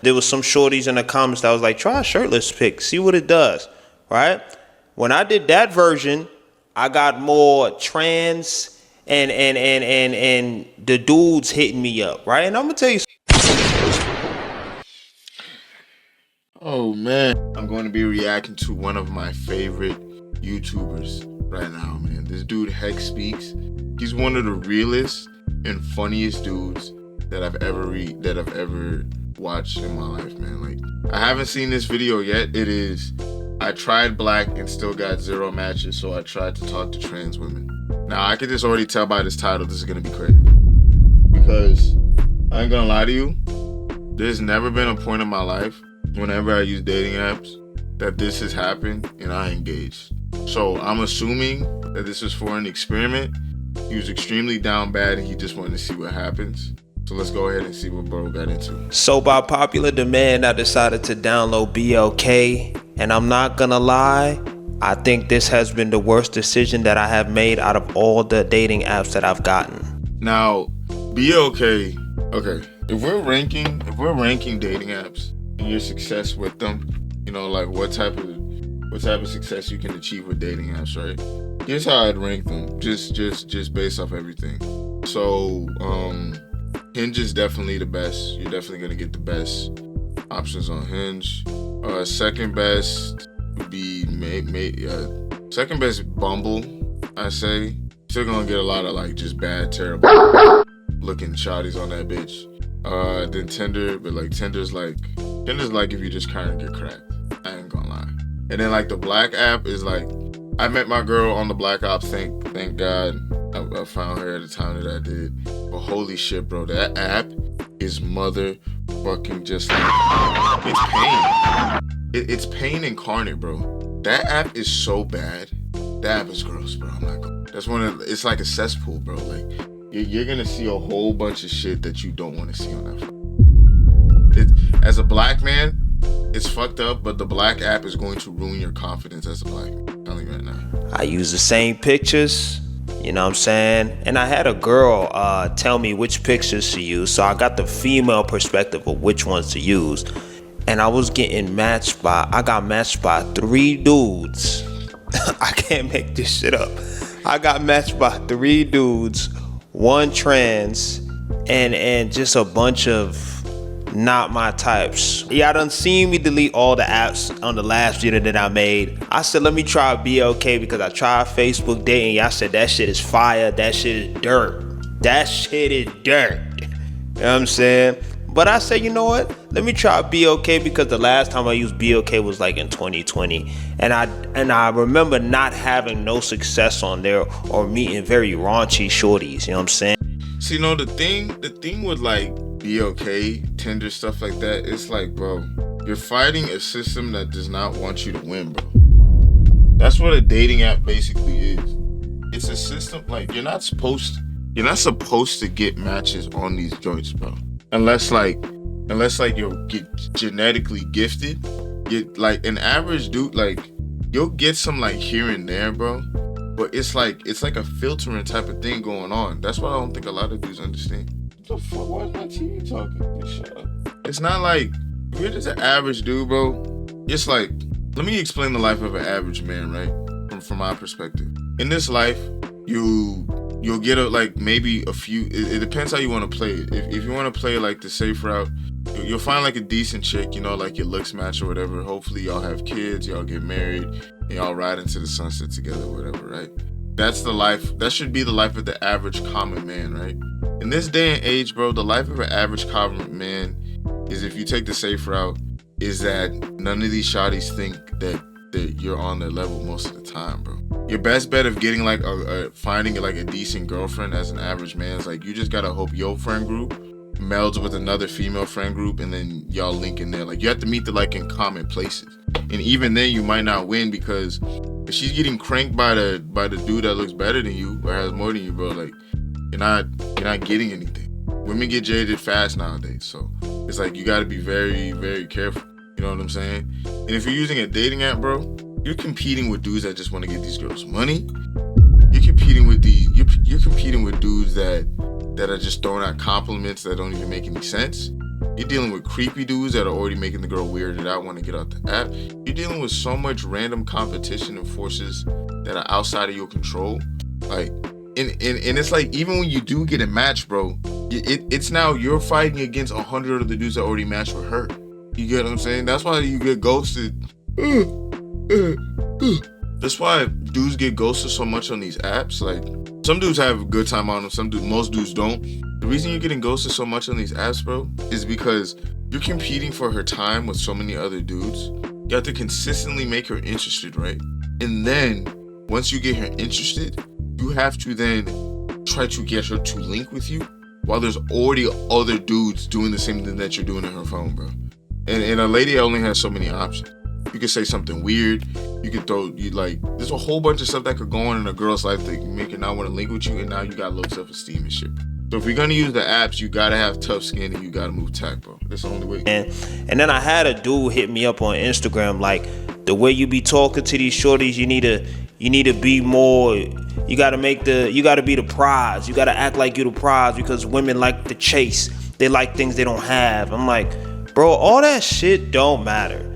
There was some shorties in the comments that was like, try a shirtless pic, see what it does, right? When I did that version, I got more trans and the dudes hitting me up, right? And I'm gonna tell you. Oh man, I'm going to be reacting to one of my favorite YouTubers right now, man. This dude hecspeakes. He's one of the realest and funniest dudes that I've ever watched in my life, man. Like, I haven't seen this video yet. It is, I tried black and still got 0 matches, so I tried to talk to trans women. Now, I can just already tell by this title, this is gonna be crazy. Because, I ain't gonna lie to you, there's never been a point in my life, whenever I use dating apps, that this has happened and I engaged. So I'm assuming that this is for an experiment. He was extremely down bad and he just wanted to see what happens. So let's go ahead and see what bro got into. So by popular demand, I decided to download BLK, and I'm not gonna lie, I think this has been the worst decision that I have made out of all the dating apps that I've gotten. Now, BLK, okay, if we're ranking dating apps and your success with them, you know, like what type of success you can achieve with dating apps, right? Here's how I'd rank them, just based off everything. So, Hinge is definitely the best. You're definitely gonna get the best options on Hinge. Second best would be second best Bumble, I say. Still gonna get a lot of like just bad, terrible looking shawties on that bitch. Then Tinder, but like Tinder's like if you just kind of get cracked. I ain't gonna lie. And then like the black app is like, I met my girl on the black app. Thank God I found her at the time that I did. But holy shit, bro, that app is motherfucking just like, it's pain. It's pain incarnate, bro. That app is so bad. That app is gross, bro. I'm not gonna. That's it's like a cesspool, bro. Like you're gonna see a whole bunch of shit that you don't want to see on that phone. As a black man, it's fucked up, but the black app is going to ruin your confidence as a black man. I'm telling you right now. I use the same pictures, you know what I'm saying? And I had a girl tell me which pictures to use, so I got the female perspective of which ones to use. And I got matched by 3 dudes. I can't make this shit up. I got matched by 3 dudes, 1 trans, and just a bunch of not my types. Y'all done seen me delete all the apps on the last video that I made. I said, let me try BLK because I tried Facebook dating. Y'all said that shit is fire. That shit is dirt. That shit is dirt. You know what I'm saying? But I said, you know what? Let me try BLK because the last time I used BLK was like in 2020. And I remember not having no success on there or meeting very raunchy shorties. You know what I'm saying? See, you know, the thing with like BLK, Tinder, stuff like that, it's like, bro, you're fighting a system that does not want you to win, bro. That's what a dating app basically is. It's a system, like, you're not supposed to get matches on these joints, bro. Unless you're genetically gifted. Like an average dude, like, you'll get some like here and there, bro. But it's like a filtering type of thing going on. That's what I don't think a lot of dudes understand. What the fuck? Why is my TV talking? Shut up. It's not like, if you're just an average dude, bro, it's like, let me explain the life of an average man, right? From my perspective. In this life, you'll get maybe a few, it depends how you want to play it. If you want to play like the safe route, you'll find like a decent chick, you know, like your looks match or whatever. Hopefully y'all have kids, y'all get married, and y'all ride into the sunset together or whatever, right? That's the life, that should be the life of the average common man, right? In this day and age, bro, the life of an average common man is, if you take the safe route, is that none of these shawties think that you're on their level most of the time, bro. Your best bet of getting like finding like a decent girlfriend as an average man is like, you just gotta hope your friend group melds with another female friend group and then y'all link in there. Like, you have to meet the like in common places. And even then you might not win, because if she's getting cranked by the dude that looks better than you or has more than you, bro, like you're not getting anything. Women get jaded fast nowadays, so it's like you gotta be very, very careful. You know what I'm saying? And if you're using a dating app, bro, you're competing with dudes that just want to get these girls money. You're competing with dudes that are just throwing out compliments that don't even make any sense. You're dealing with creepy dudes that are already making the girl weirded out, want to get out the app. You're dealing with so much random competition and forces that are outside of your control. Like, and it's like, even when you do get a match, bro, it's now you're fighting against 100 of the dudes that already matched with her. You get what I'm saying? That's why you get ghosted. That's why dudes get ghosted so much on these apps. Like, some dudes have a good time on them, most dudes don't. The reason you're getting ghosted so much on these apps, bro, is because you're competing for her time with so many other dudes. You have to consistently make her interested, right? And then once you get her interested, you have to then try to get her to link with you while there's already other dudes doing the same thing that you're doing on her phone, bro. And a lady only has so many options. You could say something weird. You could there's a whole bunch of stuff that could go on in a girl's life that can make her not want to link with you, and now you got low self-esteem and shit. So if you're gonna use the apps, you gotta have tough skin and you gotta move tack, bro. That's the only way. And then I had a dude hit me up on Instagram, like, the way you be talking to these shorties, you need to be more. You gotta be the prize. You gotta act like you're the prize, because women like to chase. They like things they don't have. I'm like, bro, all that shit don't matter.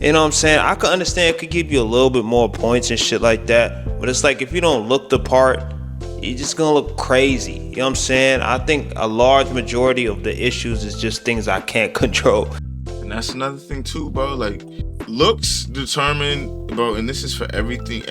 You know what I'm saying? I could understand it could give you a little bit more points and shit like that, but it's like, if you don't look the part, you're just gonna look crazy. You know what I'm saying? I think a large majority of the issues is just things I can't control. And that's another thing too, bro. Like, looks determine, bro, and this is for everything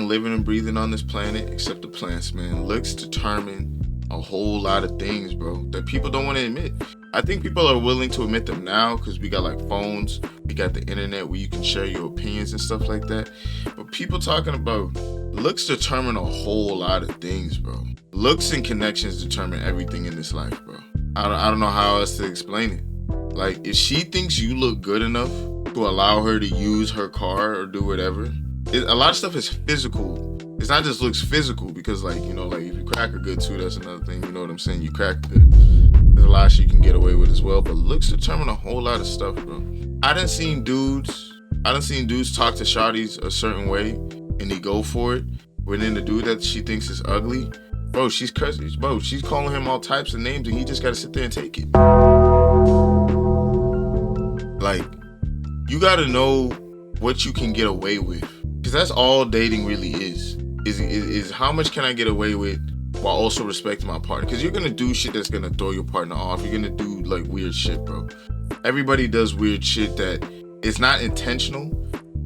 living and breathing on this planet except the plants, man. Looks determine a whole lot of things, bro, that people don't want to admit. I think people are willing to admit them now because we got like phones, we got the internet where you can share your opinions and stuff like that. But people talking about looks determine a whole lot of things, bro. Looks and connections determine everything in this life, bro. I don't know how else to explain it. Like, if she thinks you look good enough to allow her to use her car or do whatever, a lot of stuff is physical. It's not just looks physical, because, like, you know, like, if you crack a good too, that's another thing. You know what I'm saying? You crack good. There's a lot of shit you can get away with as well, but looks determine a whole lot of stuff, bro. I done seen dudes talk to shawties a certain way and they go for it, but then the dude that she thinks is ugly, bro, she's cursing, bro, she's calling him all types of names and he just gotta sit there and take it. Like, you gotta know what you can get away with, because that's all dating really is how much can I get away with while also respecting my partner. Because you're gonna do shit that's gonna throw your partner off. You're gonna do like weird shit, bro. Everybody does weird shit that is not intentional.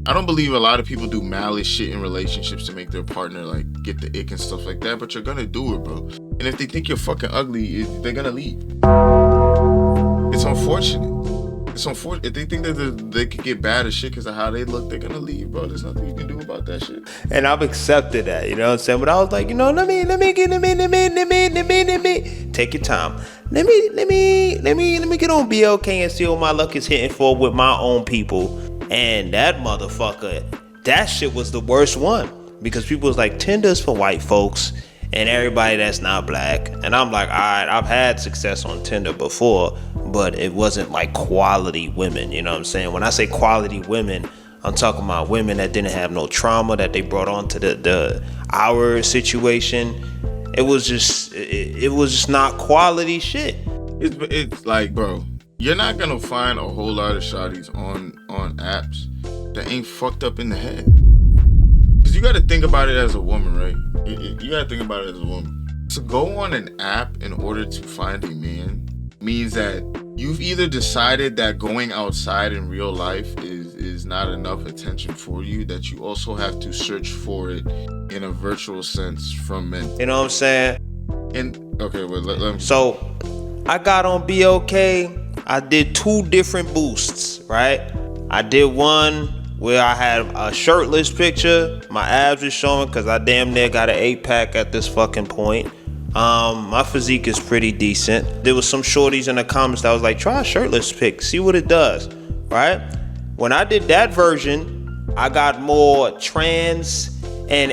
I don't believe a lot of people do malice shit in relationships to make their partner like get the ick and stuff like that, but you're gonna do it, bro. And if they think you're fucking ugly, they're gonna leave. It's unfortunate. If they think that they could get bad as shit because of how they look, they're gonna leave, bro. There's nothing you can do about that shit. And I've accepted that, you know what I'm saying? But I was like, you know, let me take your time. Let me get on BLK and see what my luck is hitting for with my own people. And that motherfucker, that shit was the worst one, because people was like, Tinder's for white folks and everybody that's not black. And I'm like, all right, I've had success on Tinder before, but it wasn't like quality women, you know what I'm saying? When I say quality women, I'm talking about women that didn't have no trauma that they brought on to our situation. It was just not quality shit. It's like, bro, you're not gonna find a whole lot of shawties on apps that ain't fucked up in the head. Cause you gotta think about it as a woman, right? You gotta think about it as a woman. To go on an app in order to find a man means that you've either decided that going outside in real life is not enough attention for you, that you also have to search for it in a virtual sense from men. You know what I'm saying? And okay, well, let me. So I got on BLK. I did 2 different boosts, right? I did one where I had a shirtless picture. My abs was showing because I damn near got an 8-pack at this fucking point. My physique is pretty decent. There was some shorties in the comments that was like, try a shirtless pic, see what it does, right? When I did that version, I got more trans and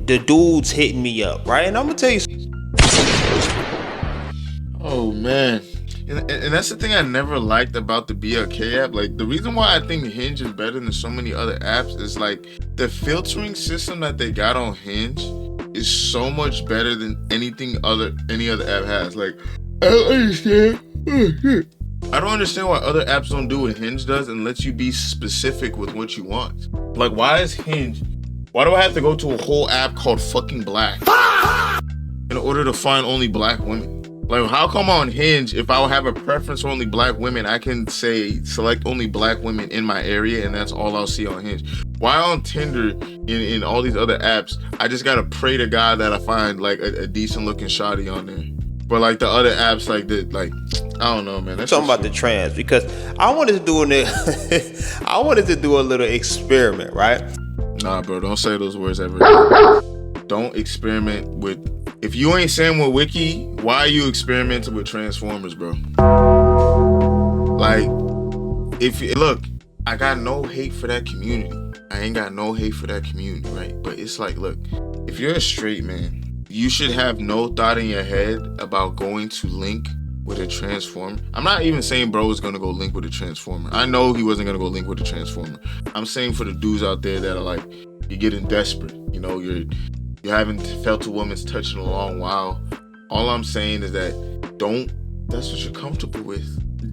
the dudes hitting me up, right? And I'm gonna tell you. Oh man. And that's the thing I never liked about the BLK app. Like, the reason why I think Hinge is better than so many other apps is like the filtering system that they got on Hinge is so much better than any other app has. Like, I don't understand. I don't understand why other apps don't do what Hinge does and lets you be specific with what you want. Like, why is Hinge? Why do I have to go to a whole app called fucking Black in order to find only black women? Like, how come on Hinge, if I have a preference for only black women, I can say select only black women in my area and that's all I'll see on Hinge? Why on Tinder, in all these other apps, I just gotta pray to God that I find like a decent looking shawty on there? But like the other apps, like I don't know, man. That's talking about the trans, because I wanted to do I wanted to do a little experiment, right? Nah, bro, don't say those words ever. Don't experiment with. If you ain't saying with Wiki, why are you experimenting with Transformers, bro? Like, look, I got no hate for that community. I ain't got no hate for that community, right? But it's like, look, if you're a straight man, you should have no thought in your head about going to link with a Transformer. I'm not even saying bro is gonna go link with a Transformer. I know he wasn't gonna go link with a Transformer. I'm saying for the dudes out there that are like, you're getting desperate. You know, you haven't felt a woman's touch in a long while. All I'm saying is that that's what you're comfortable with.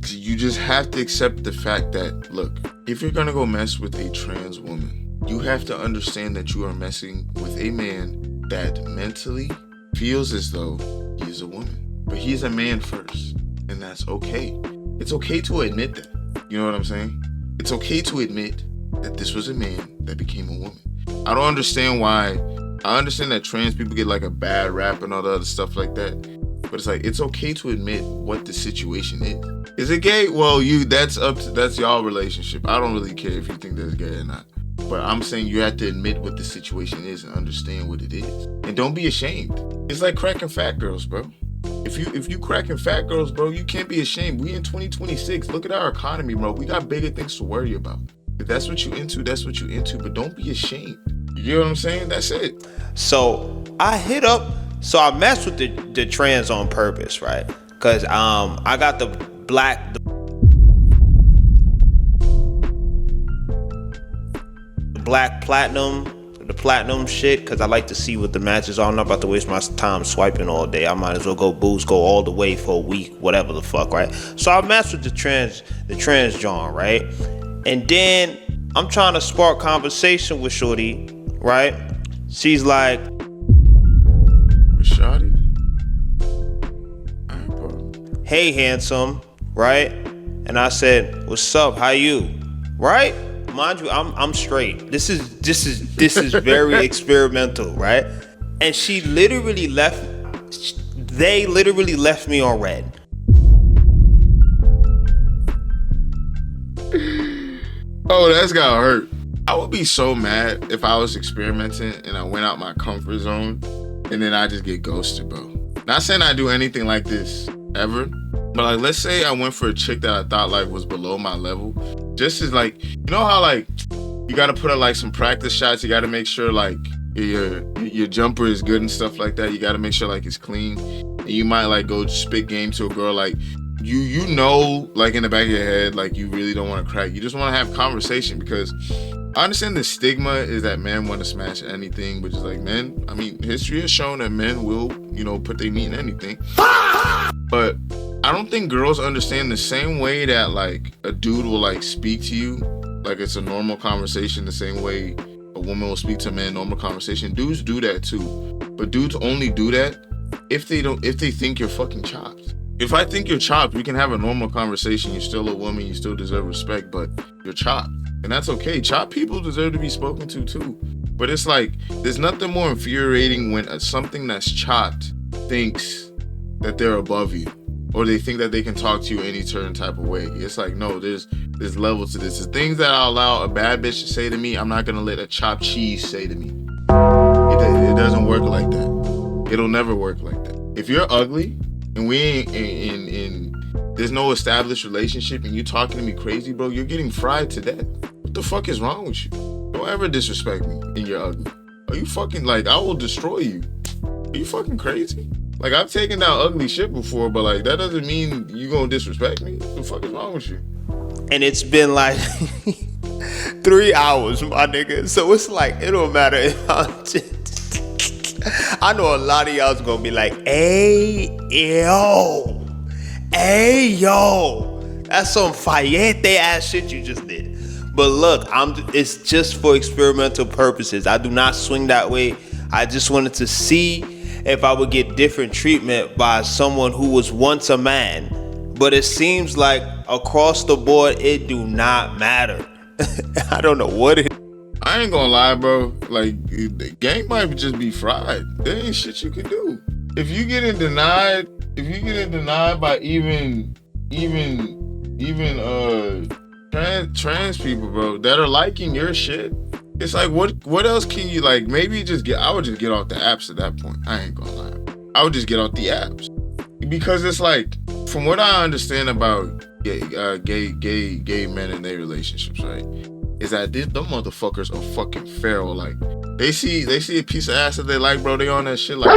You just have to accept the fact that, look, if you're gonna go mess with a trans woman, you have to understand that you are messing with a man that mentally feels as though he's a woman. But he's a man first, and that's okay. It's okay to admit that. You know what I'm saying? It's okay to admit that this was a man that became a woman. I don't understand why. I understand that trans people get like a bad rap and all the other stuff like that. But it's like, it's okay to admit what the situation is. Is it gay? Well, that's y'all relationship. I don't really care if you think that's gay or not. But I'm saying you have to admit what the situation is and understand what it is. And don't be ashamed. It's like cracking fat girls, bro. If you cracking fat girls, bro, you can't be ashamed. We in 2026. Look at our economy, bro. We got bigger things to worry about. If that's what you into, that's what you into. But don't be ashamed. You know what I'm saying? That's it. So I messed with the trans on purpose, right? Cause I got the black platinum shit, cause I like to see what the matches are. I'm not about to waste my time swiping all day. I might as well go all the way for a week, whatever the fuck, right? So I messed with the trans John, right? And then I'm trying to spark conversation with shorty, right? She's like, shawty, hey handsome, right? And I said, what's up, how you? Right? Mind you, I'm straight. This is very experimental, right? And they literally left me on red. Oh, that's gotta hurt. I would be so mad if I was experimenting and I went out my comfort zone and then I just get ghosted, bro. Not saying I do anything like this ever, but like, let's say I went for a chick that I thought like was below my level. Just as like, you know how like you gotta put up like some practice shots. You gotta make sure like your jumper is good and stuff like that. You gotta make sure like it's clean. And you might like go spit game to a girl like you know, like in the back of your head, like you really don't want to crack. You just want to have conversation, because I understand the stigma is that men want to smash anything, which is like, men, I mean, history has shown that men will, you know, put their meat in anything. But I don't think girls understand the same way that like a dude will like speak to you like it's a normal conversation, the same way a woman will speak to a man, normal conversation. Dudes do that too, but dudes only do that if they think you're fucking chopped. If I think you're chopped, we can have a normal conversation. You're still a woman, you still deserve respect, but you're chopped. And that's okay. Chopped people deserve to be spoken to too. But it's like, there's nothing more infuriating when something that's chopped thinks that they're above you, or they think that they can talk to you any certain type of way. It's like, no, there's levels to this. The things that I'll allow a bad bitch to say to me, I'm not gonna let a chopped cheese say to me. It doesn't work like that. It'll never work like that. If you're ugly, and we ain't in there's no established relationship, and you talking to me crazy, bro, you're getting fried to death. What the fuck is wrong with you? Don't ever disrespect me and you're ugly. Are you fucking, like, I will destroy you. Are you fucking crazy? Like, I've taken down ugly shit before, but like, that doesn't mean you gonna disrespect me. What the fuck is wrong with you? And it's been like 3 hours, my nigga. So it's like, it don't matter if I'm just, I know a lot of y'all's gonna be like, hey, yo, Hey, yo, that's some fayete ass shit you just did. But look, it's just for experimental purposes. I do not swing that way. I just wanted to see if I would get different treatment by someone who was once a man. But it seems like across the board, it do not matter. I don't know what it is. I ain't gonna lie, bro. Like, the gang might just be fried. There ain't shit you can do. If you getting denied by even trans people, bro, that are liking your shit, it's like, what else can you, like, maybe I would just get off the apps at that point. I ain't gonna lie. I would just get off the apps. Because it's like, from what I understand about gay men and their relationships, right, is that them motherfuckers are fucking feral. Like, they see a piece of ass that they like, bro, they on that shit like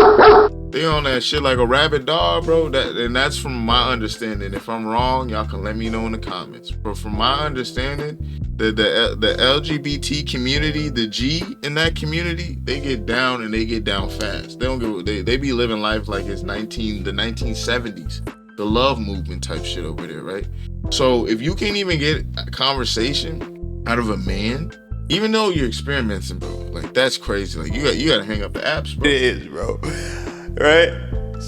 a rabid dog, bro. And that's from my understanding. If I'm wrong, y'all can let me know in the comments. But from my understanding, the LGBT community, the G in that community, they get down and they get down fast. They don't give. They be living life like it's the 1970s, the love movement type shit over there, right? So if you can't even get a conversation out of a man, even though you're experimenting, bro, like, that's crazy. Like, you gotta hang up the apps, bro. It is, bro. Right? He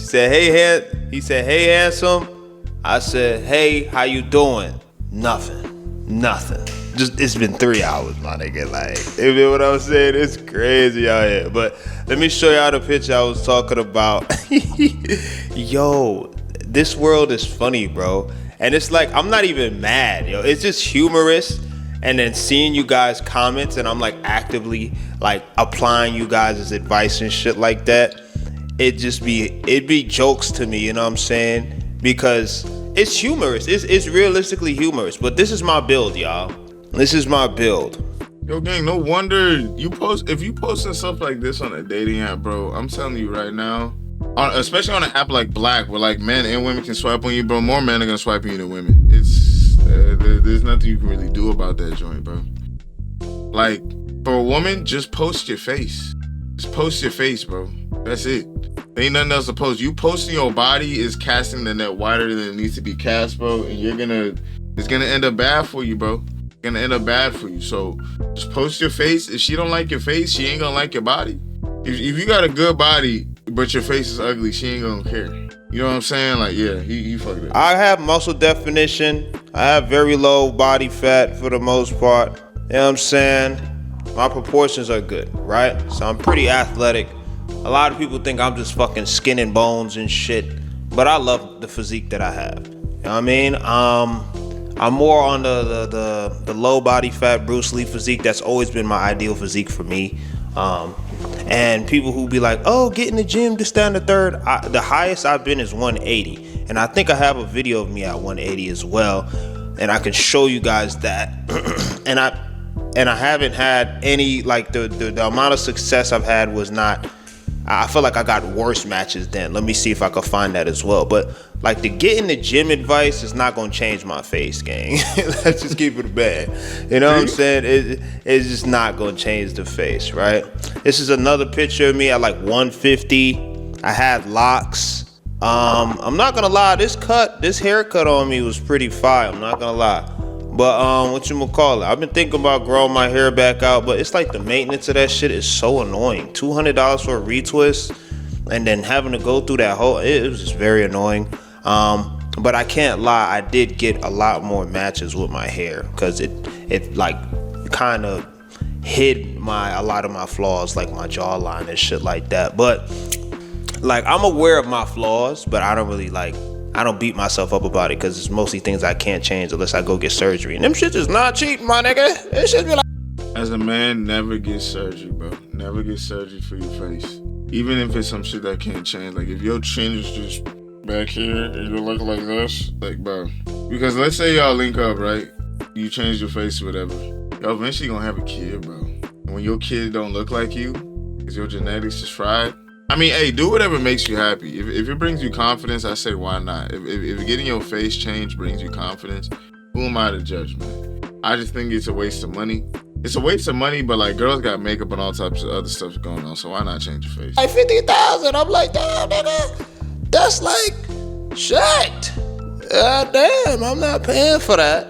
said, hey, handsome. I said, hey, how you doing? Nothing. Just, it's been 3 hours, my nigga. Like, you know what I'm saying? It's crazy out here. But let me show y'all the picture I was talking about. Yo, this world is funny, bro. And it's like, I'm not even mad, yo. It's just humorous. And then seeing you guys comments, and I'm like actively like applying you guys' advice and shit like that. It'd be jokes to me, you know what I'm saying? Because it's humorous. It's realistically humorous. But this is my build, y'all. This is my build. Yo, gang, no wonder if you posting stuff like this on a dating app, bro, I'm telling you right now, especially on an app like Black, where like men and women can swipe on you, bro, more men are gonna swipe on you than women. There's nothing you can really do about that joint, bro. Like, for a woman, just post your face. Just post your face, bro. That's it. There ain't nothing else to post. You posting your body is casting the net wider than it needs to be cast, bro. And it's gonna end up bad for you, bro. It's gonna end up bad for you. So just post your face. If she don't like your face, she ain't gonna like your body. If you got a good body, but your face is ugly, she ain't gonna care. You know what I'm saying? Like, yeah, he fucked it. I have muscle definition. I have very low body fat for the most part. You know what I'm saying? My proportions are good, right? So I'm pretty athletic. A lot of people think I'm just fucking skin and bones and shit, but I love the physique that I have. You know what I mean? I'm more on the low body fat Bruce Lee physique. That's always been my ideal physique for me. And people who be like, oh, get in the gym, just stand the third. The highest I've been is 180. And I think I have a video of me at 180 as well. And I can show you guys that. and I haven't had any, like, the amount of success I've had was not, I feel like I got worse matches then. Let me see if I can find that as well. But like, the get in the gym advice is not gonna change my face, gang. Let's just keep it bad. You know what I'm saying? It's just not gonna change the face, right? This is another picture of me at like 150. I had locks. I'm not gonna lie, this haircut on me was pretty fire. I'm not gonna lie. But whatchamacallit, I've been thinking about growing my hair back out, but it's like the maintenance of that shit is so annoying. $200 for a retwist, and then having to go through that whole, it was just very annoying. But I can't lie, I did get a lot more matches with my hair, because it like kind of hid a lot of my flaws, like my jawline and shit like that. But like, I'm aware of my flaws, but I don't beat myself up about it, because it's mostly things I can't change unless I go get surgery. And them shit is not cheap, my nigga. It should be like. As a man, never get surgery, bro. Never get surgery for your face. Even if it's some shit that can't change. Like, if your chin is just back here and you look like this, like, bro. Because let's say y'all link up, right? You change your face or whatever. Y'all eventually gonna have a kid, bro. And when your kid don't look like you, because your genetics is fried. I mean, hey, do whatever makes you happy. If it brings you confidence, I say why not? If getting your face changed brings you confidence, who am I to judge, man? I just think it's a waste of money. It's a waste of money, but like, girls got makeup and all types of other stuff going on, so why not change your face? Like 50,000, I'm like, damn, nigga, that's like shit. Damn, I'm not paying for that.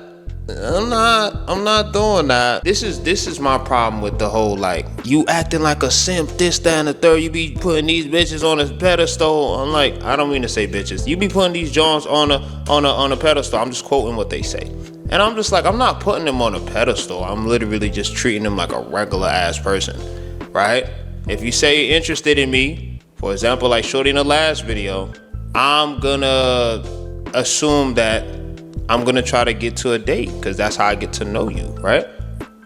I'm not doing that. This is my problem with the whole, like, you acting like a simp, this, that, and the third. You be putting these bitches on a pedestal. I'm like, I don't mean to say bitches. You be putting these Jones on a pedestal. I'm just quoting what they say. And I'm just like, I'm not putting them on a pedestal. I'm literally just treating them like a regular ass person, right? If you say you're interested in me, for example, like Shorty in the last video, I'm gonna assume that I'm gonna try to get to a date, because that's how I get to know you, right?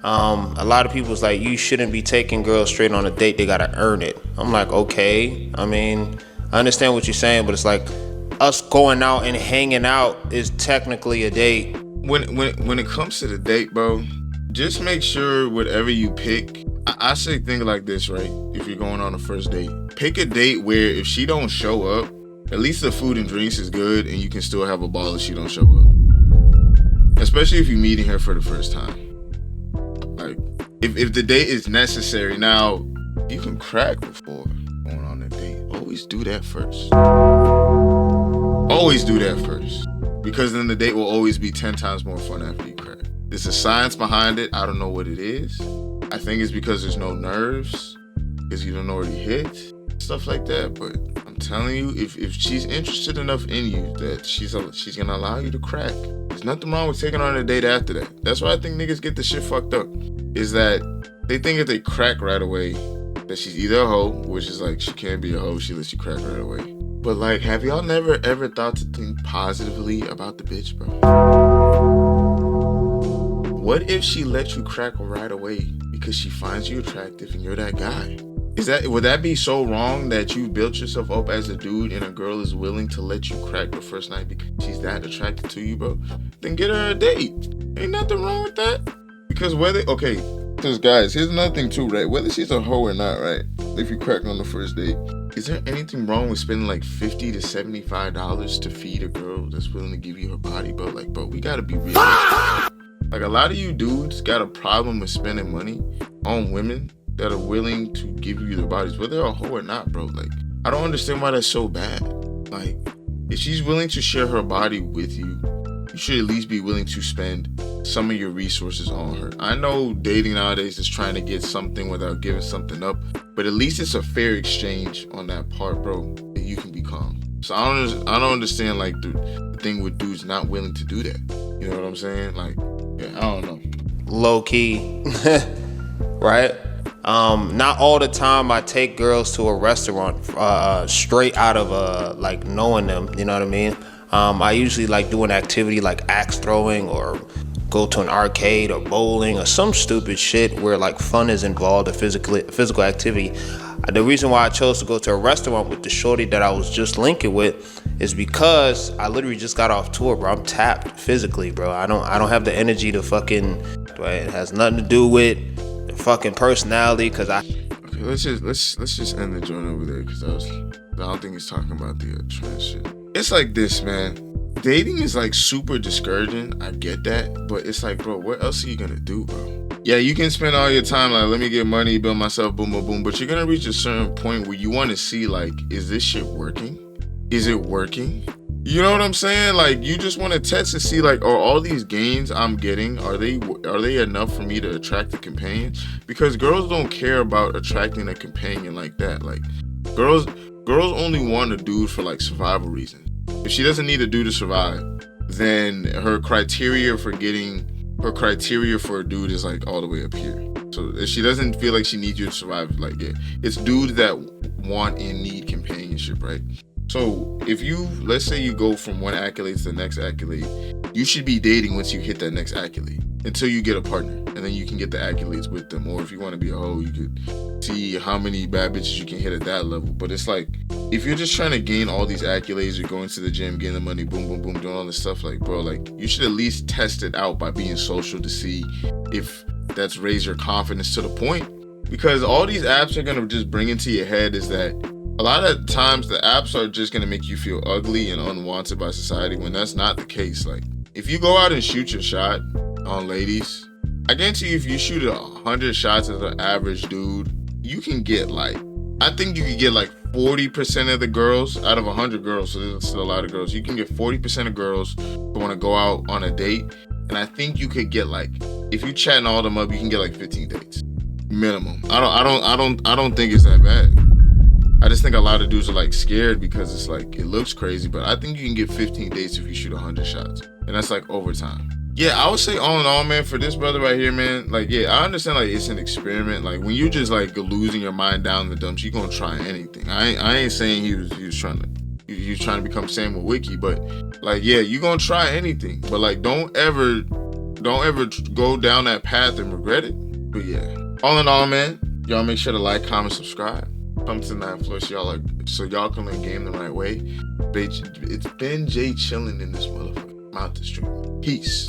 A lot of people's like, you shouldn't be taking girls straight on a date, they gotta earn it. I'm like, okay, I mean, I understand what you're saying, but it's like, us going out and hanging out is technically a date. When it comes to the date, bro, just make sure whatever you pick, I say think like this, right? If you're going on a first date, pick a date where if she don't show up, at least the food and drinks is good and you can still have a ball if she don't show up. Especially if you're meeting her for the first time. Like, if the date is necessary, now you can crack before going on a date. Always do that first. Always do that first. Because then the date will always be 10 times more fun after you crack. There's a science behind it. I don't know what it is. I think it's because there's no nerves, because you don't already hit, stuff like that. But I'm telling you, if she's interested enough in you that she's gonna allow you to crack, there's nothing wrong with taking her on a date after that. That's why I think niggas get the shit fucked up, is that they think if they crack right away that she's either a hoe, which is like, she can't be a hoe, she lets you crack right away. But like, have y'all never ever thought to think positively about the bitch, bro? What if she let you crack right away because she finds you attractive and you're that guy? Would that be so wrong that you built yourself up as a dude and a girl is willing to let you crack the first night because she's that attracted to you, bro? Then get her a date. Ain't nothing wrong with that. Because because guys, here's another thing too, right? Whether she's a hoe or not, right? If you crack on the first date, is there anything wrong with spending like $50 to $75 to feed a girl that's willing to give you her body, bro? Like, bro, we gotta be real. Like, a lot of you dudes got a problem with spending money on women that are willing to give you their bodies, whether they're a hoe or not, bro. Like, I don't understand why that's so bad. Like, if she's willing to share her body with you, you should at least be willing to spend some of your resources on her. I know dating nowadays is trying to get something without giving something up, but at least it's a fair exchange on that part, bro, that you can be calm. So I don't understand, like, the thing with dudes not willing to do that. You know what I'm saying? Like, yeah, I don't know. Low key, right? Not all the time I take girls to a restaurant straight out of like knowing them, you know what I mean? I usually like do an activity like axe throwing, or go to an arcade or bowling or some stupid shit where like fun is involved, a physical activity. The reason why I chose to go to a restaurant with the shorty that I was just linking with is because I literally just got off tour, bro. I'm tapped physically, bro. I don't have the energy to fucking. It has nothing to do with the fucking personality, cause Okay, let's just end the joint over there, cause I don't think he's talking about the trans shit. It's like this, man. Dating is like super discouraging. I get that, but it's like, bro, what else are you gonna do, bro? Yeah, you can spend all your time like, let me get money, build myself, boom, boom, boom. But you're gonna reach a certain point where you want to see, like, is this shit working? Is it working? You know what I'm saying? Like, you just want to test to see, like, are all these gains I'm getting, are they enough for me to attract a companion? Because girls don't care about attracting a companion like that. Like, girls only want a dude for like survival reasons. If she doesn't need a dude to survive, then her criteria for a dude is like all the way up here. So if she doesn't feel like she needs you to survive, like, yeah, it's dudes that want and need companionship, right? So if let's say you go from one accolade to the next accolade, you should be dating once you hit that next accolade until you get a partner, and then you can get the accolades with them. Or if you want to be a hoe, you could see how many bad bitches you can hit at that level. But it's like, if you're just trying to gain all these accolades, you're going to the gym, getting the money, boom, boom, boom, doing all this stuff, like, bro, like, you should at least test it out by being social to see if that's raised your confidence to the point. Because all these apps are going to just bring into your head is that a lot of times the apps are just going to make you feel ugly and unwanted by society, when that's not the case. Like, if you go out and shoot your shot on ladies, I guarantee you, if you shoot 100 shots as an average dude, you can get like I think you could get like 40% of the girls out of 100 girls. So there's still a lot of girls. You can get 40% of girls who want to go out on a date. And I think you could get like, if you chatting all them up, you can get like 15 dates minimum. I don't think it's that bad. I just think a lot of dudes are like scared because it's like, it looks crazy, but I think you can get 15 dates if you shoot 100 shots. And that's like overtime. Yeah, I would say all in all, man, for this brother right here, man, like, yeah, I understand, like, it's an experiment. Like, when you just, like, losing your mind down in the dumps, you gonna try anything. I ain't saying he was trying to become Samuel Wiki, but, like, yeah, you gonna try anything. But, like, don't ever go down that path and regret it. But, yeah, all in all, man, y'all make sure to like, comment, subscribe. Come to the 9th floor so y'all can learn game the right way. It's been Jay chilling in this motherfucker. I'm out the street. Peace.